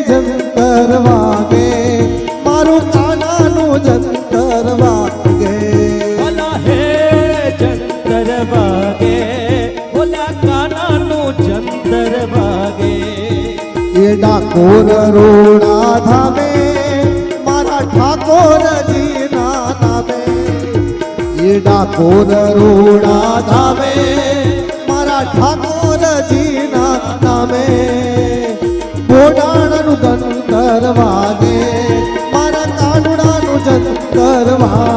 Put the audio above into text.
જંતર વાગે મારું કાનાનું જંતર વાગે ઓલા હે જંતર વાગે ઓલા કાનાનું જંતર વાગે એ ડાકોર રોડા ધામે મારા ઠાકોરજીના નામે એ ડાકોર રોડા ધામે મારા ઠાકોરજીના નામે ગોડાણાનું જંતર વાગે મારા કાનુડાનું જંતર વાગે